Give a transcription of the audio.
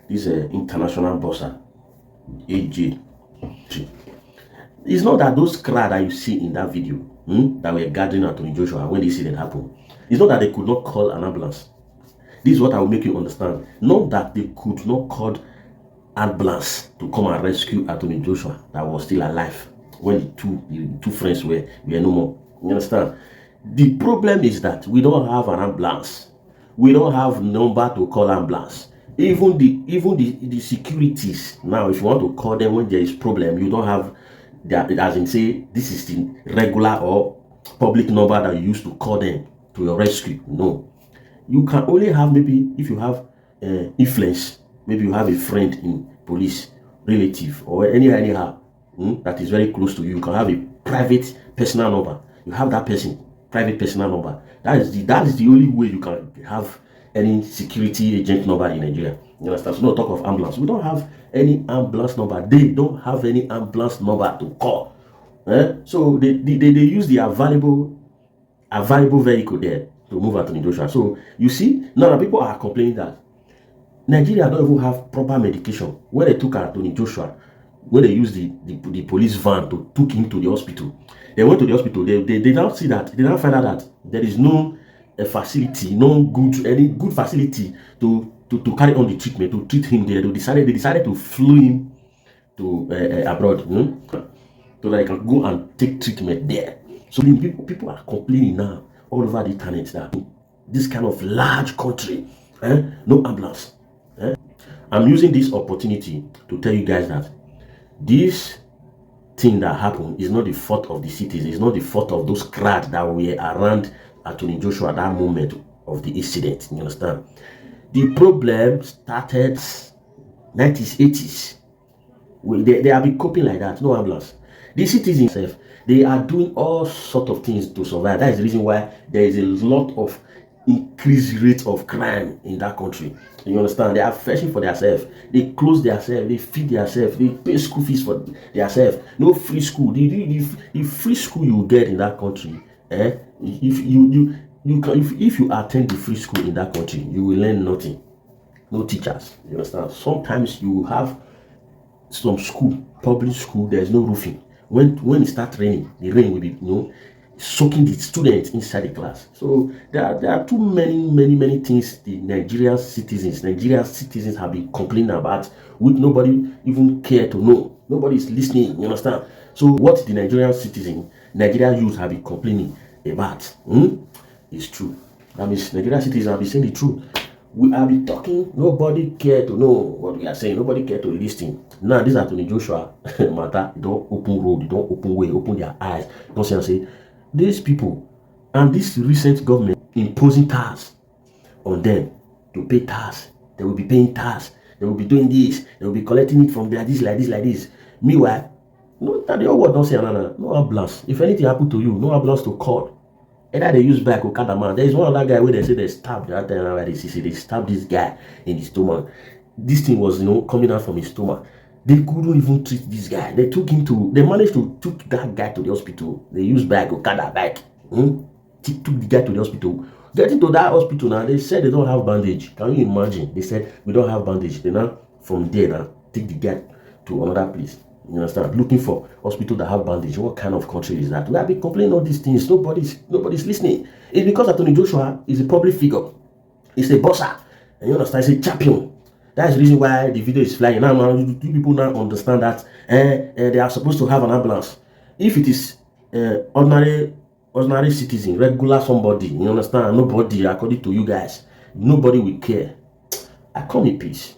this international boxer, AJ. It's not that those crowd that you see in that video that were gathering Anthony Joshua when this incident happened, it's not that they could not call an ambulance. This is what I will make you understand. Not that they could not call ambulance to come and rescue Anthony Joshua that was still alive when the two friends were no more. You understand? The problem is that we don't have an ambulance. We don't have number to call ambulance. Even the securities now, if you want to call them when there is problem, you don't have that, as in say this is the regular or public number that you use to call them to your rescue. No, you can only have, maybe if you have influence, maybe you have a friend in police, relative, or anyhow that is very close to you. You can have a private personal number. You have that person private personal number. That is the only way you can have any security agent number in Nigeria. You understand? So no talk of ambulance. We don't have any ambulance number. They don't have any ambulance number to call. So they use the available vehicle there to move Anthony Joshua. So you see, now people are complaining that Nigeria don't even have proper medication. When they took Anthony Joshua, when they used the police van to took him to the hospital, they went to the hospital. They now see that they now find out that there is no facility, any good facility to carry on the treatment, to treat him there. They decided to fly him to abroad, so that he can go and take treatment there. So people are complaining now all over the internet that this kind of large country, no ambulance. I'm using this opportunity to tell you guys that this thing that happened is not the fault of the citizens. It's not the fault of those crowd that were around Anthony Joshua at that moment of the incident. You understand? The problem started 1980s. They have been coping like that. No ambulance. The citizens, they are doing all sorts of things to survive. That is the reason why there is a lot of increased rate of crime in that country. You understand? They are fetching for themselves. They close themselves. They feed themselves. They pay school fees for themselves. No free school. The free school you get in that country, if you attend the free school in that country, you will learn nothing. No teachers. You understand? Sometimes you have some school, public school, there is no roofing. When it starts raining, the rain will be soaking the students inside the class. So there are too many things the Nigerian citizens have been complaining about, which nobody even care to know. Nobody is listening. You understand? So what the Nigerian youth have been complaining about is true. That means Nigerian citizens have been saying the truth. We have been talking. Nobody care to know what we are saying. Nobody care to listen. Now this Anthony Joshua matter. They don't open road. They don't open way. Open their eyes. Don't say these people and this recent government imposing tax on them to pay tax. They will be paying tax. They will be doing this. They will be collecting it from like this. Meanwhile, no, that the whole world don't say no ambulance. If anything happen to you, no ambulance to call. Either they use bike or catamaran. There is one other guy where they say they stabbed that time where they stabbed this guy in his stomach. This thing was coming out from his stomach. They couldn't even treat this guy. They managed to took that guy to the hospital. They used bike or bike. Took the guy to the hospital. Getting to that hospital now, they said they don't have bandage. Can you imagine? They said we don't have bandage. They now from there now take the guy to another place. You understand? Looking for hospital that have bandage. What kind of country is that? We have been complaining all these things. Nobody's listening. It's because Anthony Joshua is a public figure. He's a boxer. And you understand? He's a champion. That's the reason why the video is flying. Now people now understand that they are supposed to have an ambulance. If it is ordinary citizen, regular somebody, you understand? Nobody, according to you guys, nobody will care. I come in peace.